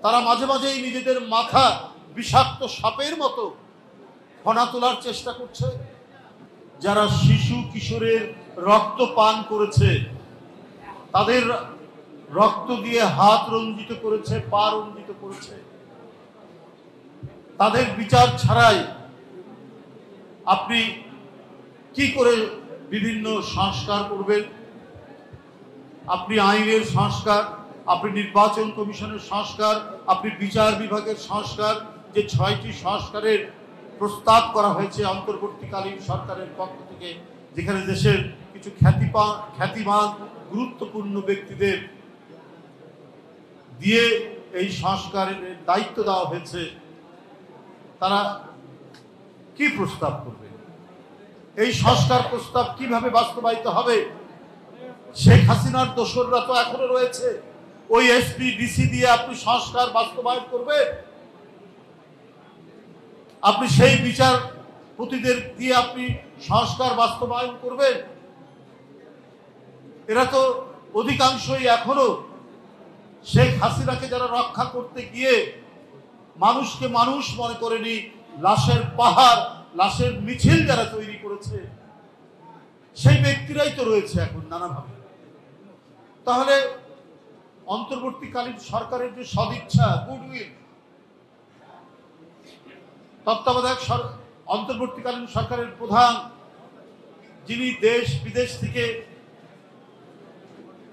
তারা মাঝে মাঝেই নিজেদের মাথা বিষাক্ত সাপের মতো ফনা তোলার চেষ্টা করছে। যারা শিশু কিশোরের রক্ত পান করেছে, তাদের রক্ত দিয়ে হাত রঞ্জিত করেছে, পা রঞ্জিত করেছে, তাদের বিচার ছাড়াই আপনি কি করে বিভিন্ন সংস্কার করবেন? আপনি আইনের সংস্কার, আপনি নির্বাচন কমিশনের সংস্কার, আপনি বিচার বিভাগের সংস্কার, যে 6টি সংস্কারের প্রস্তাব করা হয়েছে অন্তর্বর্তীকালীন সরকারের পক্ষ থেকে, যেখানে দেশের কিছু খ্যাতিমান গুরুত্বপূর্ণ ব্যক্তিদের দিয়ে এই সংস্কারের দায়িত্ব দেওয়া হয়েছে, তারা কি প্রস্তাব করবে? এই সংস্কার প্রস্তাব কিভাবে বাস্তবায়িত হবে? শেখ হাসিনার দোসররা তো এখনো রয়েছে। ওই এসপি ডিসি দিয়ে আপনি সংস্কার বাস্তবায়ন করবে? আপনি সেই বিচারপতিদের দিয়ে আপনি সংস্কার বাস্তবায়ন করবেন? এরা তো অধিকাংশই এখনো শেখ হাসিনাকে যারা রক্ষা করতে গিয়ে মানুষকে মানুষ মনে করেনি, লাশের পাহাড়, লাশের মিছিল যারা তৈরি করেছে, সেই ব্যক্তিরাই তো রয়েছে এখন নানাভাবে। তাহলে অন্তর্বর্তীকালীন সরকারের যে সদিচ্ছা, গুডউইল, তত্ত্বাবধায়ক অন্তর্বর্তীকালীন সরকারের প্রধান, যিনি দেশ বিদেশ থেকে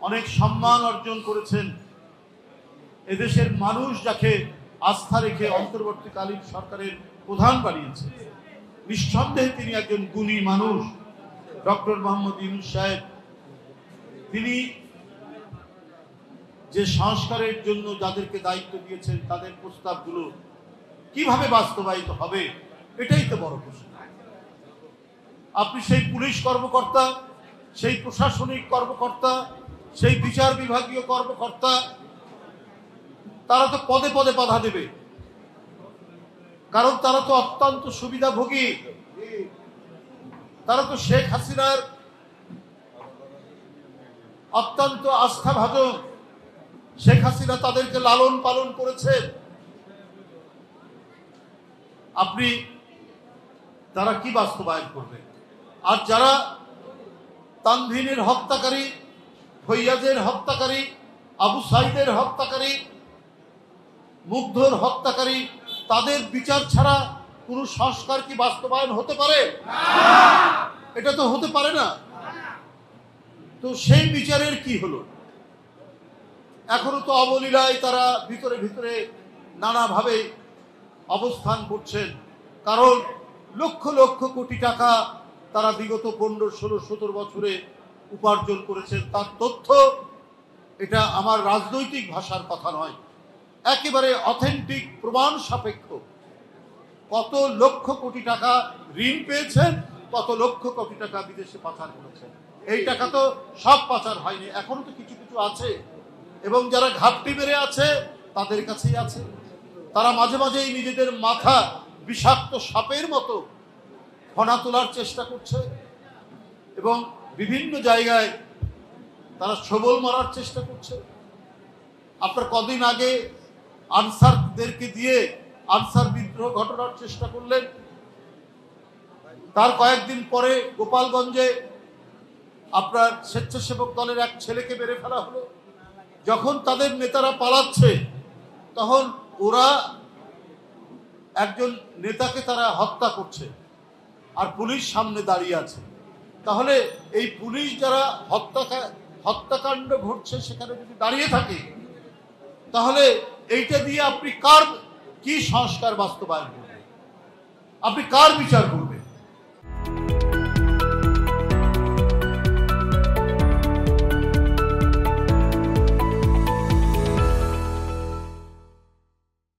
অনেক সম্মান অর্জন করেছেন, এদেশের মানুষ যাকে আস্থা রেখে অন্তর্বর্তীকালীন সরকারের প্রধান বানিয়েছে, নিঃসন্দেহে তিনি একজন গুণী মানুষ। ডক্টর মোহাম্মদ ইউনূস সাহেব, তিনি যে সংস্কারের জন্য যাদেরকে দায়িত্ব দিয়েছেন, তাদের প্রস্তাবগুলো কিভাবে বাস্তবায়িত হবে, এটাই তো বড় প্রশ্ন। আপনি সেই পুলিশ কর্মকর্তা, সেই প্রশাসনিক কর্মকর্তা, সেই বিচার বিভাগীয় কর্মকর্তা, তারা তো পদে পদে বাধা দেবে, কারণ তারা তো অত্যন্ত সুবিধাভোগী। তারা তো শেখ হাসিনার অত্যন্ত আস্থাভাজন। শেখ হাসিনা তাদেরকে লালন পালন করেছেন। আপনি তারা কি বাস্তবায়ন করবে? আর যারা তানভীরের হত্যাকারী, ফৈয়াজের হত্যাকারী, আবু সাইদের হত্যাকারী, মুগ্ধর হত্যাকারী, তাদের বিচার ছাড়া কোন সংস্কার কি বাস্তবায়ন হতে পারে? এটা তো হতে পারে না। তো সেই বিচারের কি হলো? এখনো তো অবলীলায় তারা ভিতরে ভিতরে নানাভাবে অবস্থান করছেন, কারণ লক্ষ লক্ষ কোটি টাকা তারা বিগত 15, 16, 17 বছরে উপার্জন করেছেন। তার তথ্য, এটা আমার রাজনৈতিক ভাষার কথা নয়, একেবারে অথেন্টিক প্রমাণ সাপেক্ষ। কত লক্ষ কোটি টাকা ঋণ পেয়েছেন, কত লক্ষ কোটি টাকা বিদেশে পাচার করেছেন। এই টাকা তো সব পাচার হয়নি, এখনো তো কিছু কিছু আছে, এবং যারা ঘাপটি মেরে আছে তাদের কাছেই আছে। তারা মাঝে মাঝেই নিজেদের মাথা বিষাক্ত সাপের মতো ফনা তোলার চেষ্টা করছে, এবং বিভিন্ন জায়গায় তারা সবল মারার চেষ্টা করছে। আপনার কদিন আগে আনসারদেরকে দিয়ে আনসার বিদ্রোহ ঘটানোর চেষ্টা করলেন। তার কয়েকদিন পরে গোপালগঞ্জে আপনার স্বেচ্ছাসেবক দলের এক ছেলেকে মেরে ফেলা হলো। যখন তাদের নেতারা পালাচ্ছে, তখন ওরা একজন নেতাকে তারা হত্যা করছে, আর পুলিশ সামনে দাঁড়িয়ে আছে। তাহলে এই পুলিশ যারা হত্যাকাণ্ড ঘটছে সেখানে যদি দাঁড়িয়ে থাকে, তাহলে এইটা দিয়ে আপনি কার কি সংস্কার বাস্তবায়ন করবেন? আপনি কার বিচার করবেন?